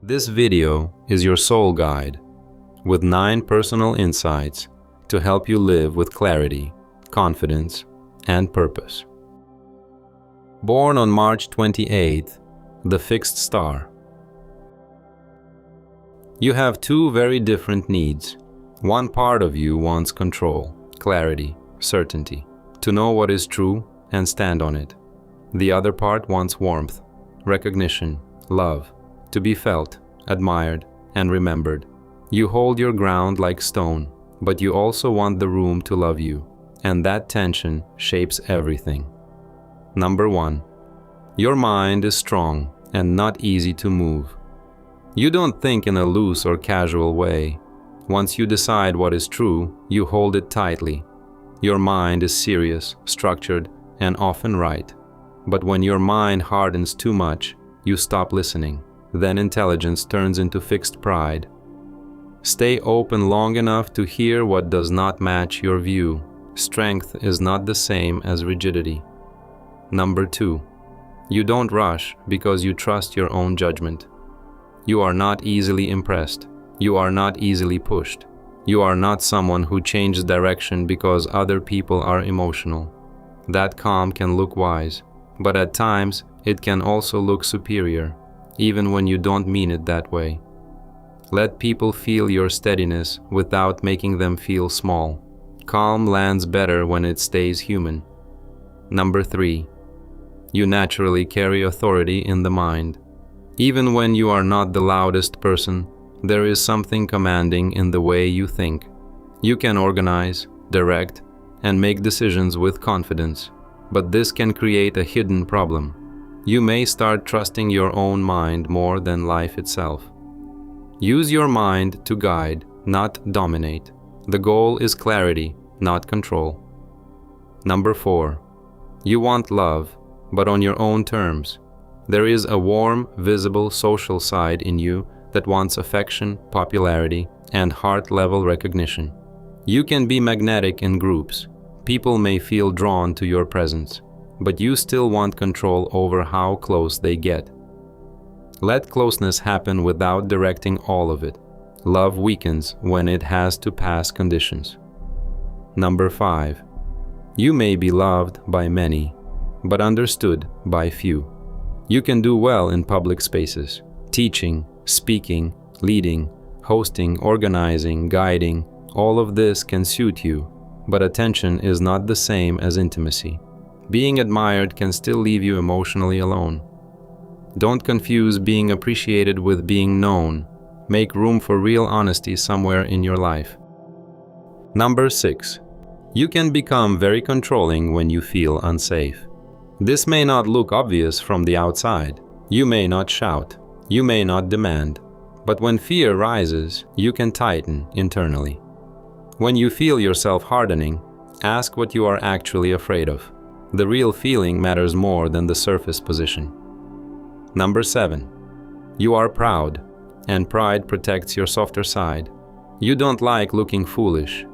This video is your soul guide with 9 personal insights to help you live with clarity, confidence, and purpose. Born on March 28th, the fixed star. You have 2 very different needs. One part of you wants control, clarity, certainty, to know what is true and stand on it. The other part wants warmth, recognition, love, to be felt, admired, and remembered. You hold your ground like stone, but you also want the room to love you, and that tension shapes everything. Number 1. Your mind is strong and not easy to move. You don't think in a loose or casual way. Once you decide what is true, you hold it tightly. Your mind is serious, structured, and often right. But when your mind hardens too much, you stop listening. Then intelligence turns into fixed pride. Stay open long enough to hear what does not match your view. Strength is not the same as rigidity. Number 2. You don't rush because you trust your own judgment. You are not easily impressed. You are not easily pushed. You are not someone who changes direction because other people are emotional. That calm can look wise, but at times it can also look superior, even when you don't mean it that way. Let people feel your steadiness without making them feel small. Calm lands better when it stays human. Number 3. You naturally carry authority in the mind. Even when you are not the loudest person, there is something commanding in the way you think. You can organize, direct, and make decisions with confidence, but this can create a hidden problem. You may start trusting your own mind more than life itself. Use your mind to guide, not dominate. The goal is clarity, not control. Number 4. You want love, but on your own terms. There is a warm, visible social side in you that wants affection, popularity, and heart-level recognition. You can be magnetic in groups. People may feel drawn to your presence, but you still want control over how close they get. Let closeness happen without directing all of it. Love weakens when it has to pass conditions. Number 5. You may be loved by many, but understood by few. You can do well in public spaces, teaching, speaking, leading, hosting, organizing, guiding. All of this can suit you, but attention is not the same as intimacy. Being admired can still leave you emotionally alone. Don't confuse being appreciated with being known. Make room for real honesty somewhere in your life. Number 6. You can become very controlling when you feel unsafe. This may not look obvious from the outside. You may not shout. You may not demand. But when fear rises, you can tighten internally. When you feel yourself hardening, ask what you are actually afraid of. The real feeling matters more than the surface position. Number 7. You are proud, and pride protects your softer side. You don't like looking foolish.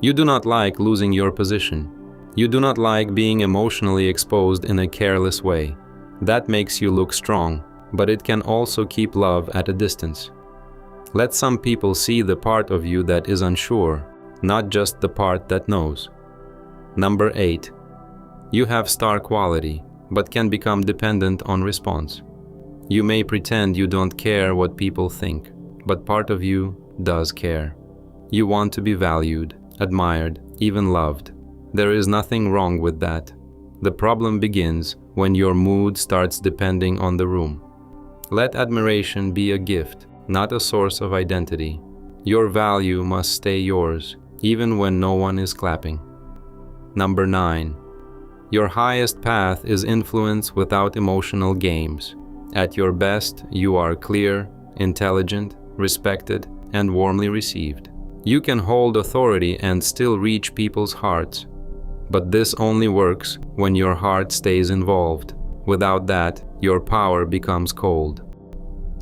You do not like losing your position. You do not like being emotionally exposed in a careless way. That makes you look strong, but it can also keep love at a distance. Let some people see the part of you that is unsure, not just the part that knows. Number 8. You have star quality, but can become dependent on response. You may pretend you don't care what people think, but part of you does care. You want to be valued, admired, even loved. There is nothing wrong with that. The problem begins when your mood starts depending on the room. Let admiration be a gift, not a source of identity. Your value must stay yours, even when no one is clapping. Number 9. Your highest path is influence without emotional games. At your best, you are clear, intelligent, respected, and warmly received. You can hold authority and still reach people's hearts. But this only works when your heart stays involved. Without that, your power becomes cold.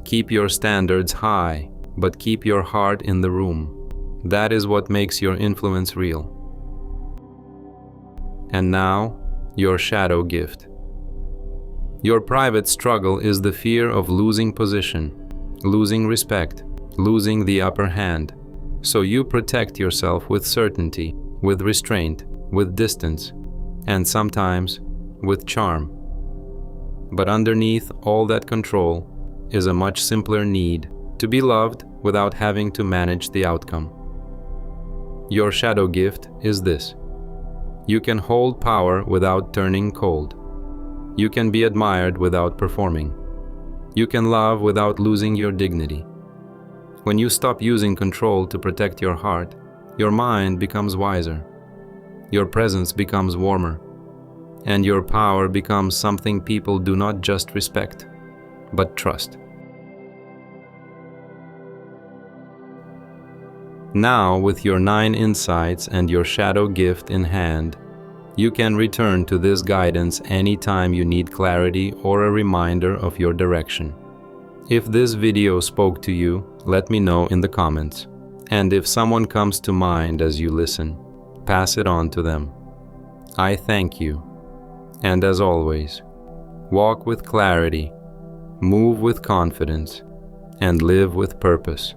Keep your standards high, but keep your heart in the room. That is what makes your influence real. And now, your shadow gift. Your private struggle is the fear of losing position. losing respect, losing the upper hand. So you protect yourself with certainty, with restraint, with distance, and sometimes with charm. But underneath all that control is a much simpler need to be loved without having to manage the outcome. Your shadow gift is this: you can hold power without turning cold. You can be admired without performing. You can love without losing your dignity. When you stop using control to protect your heart, your mind becomes wiser, your presence becomes warmer, and your power becomes something people do not just respect, but trust. Now, with your 9 insights and your shadow gift in hand, you can return to this guidance anytime you need clarity or a reminder of your direction. If this video spoke to you, let me know in the comments. And if someone comes to mind as you listen, pass it on to them. I thank you. And as always, walk with clarity, move with confidence, and live with purpose.